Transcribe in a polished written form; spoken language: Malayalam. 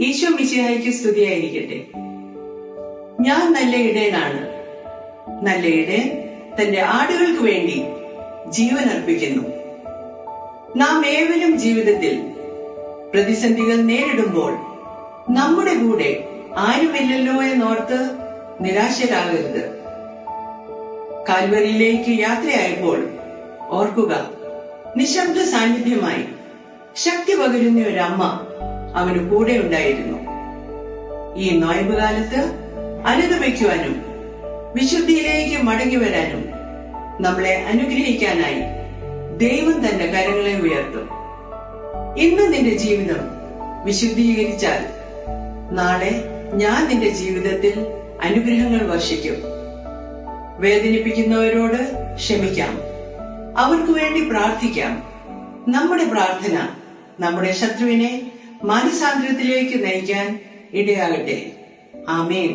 ഈശോ മിശിഹായ്ക്ക് സ്തുതിയായിരിക്കട്ടെ. ഞാൻ നല്ല ഇടയനാണ്. നല്ല ഇടയൻ തന്റെ ആടുകൾക്ക് വേണ്ടി ജീവൻ അർപ്പിക്കുന്നു. നാം ഏവരും ജീവിതത്തിൽ പ്രതിസന്ധികൾ നേരിടുമ്പോൾ നമ്മുടെ കൂടെ ആരുമില്ലല്ലോ എന്നോർത്ത് നിരാശരാകരുത്. കാൽവരിയിലേക്ക് യാത്രയായപ്പോൾ ഓർക്കുക, നിശബ്ദ സാന്നിധ്യമായി ശക്തി പകരുന്ന ഒരമ്മ അവന് കൂടെ ഉണ്ടായിരുന്നു. ഈ നോയമ്പ് കാലത്ത് അനുതപിക്കുവാനും വിശുദ്ധിയിലേക്ക് മടങ്ങി വരാനും നമ്മളെ അനുഗ്രഹിക്കാനായി ദൈവം തന്റെ കരങ്ങളെ ഉയർത്തും. ഇന്ന് നിന്റെ ജീവിതം വിശുദ്ധീകരിച്ചാൽ നാളെ ഞാൻ നിന്റെ ജീവിതത്തിൽ അനുഗ്രഹങ്ങൾ വർഷിക്കും. വേദനിപ്പിക്കുന്നവരോട് ക്ഷമിക്കാം, അവർക്ക് വേണ്ടി പ്രാർത്ഥിക്കാം. നമ്മുടെ പ്രാർത്ഥന നമ്മുടെ ശത്രുവിനെ മാനസാന്തരത്തിലേക്ക് നയിക്കാൻ ഇടയാകട്ടെ. ആമേൻ.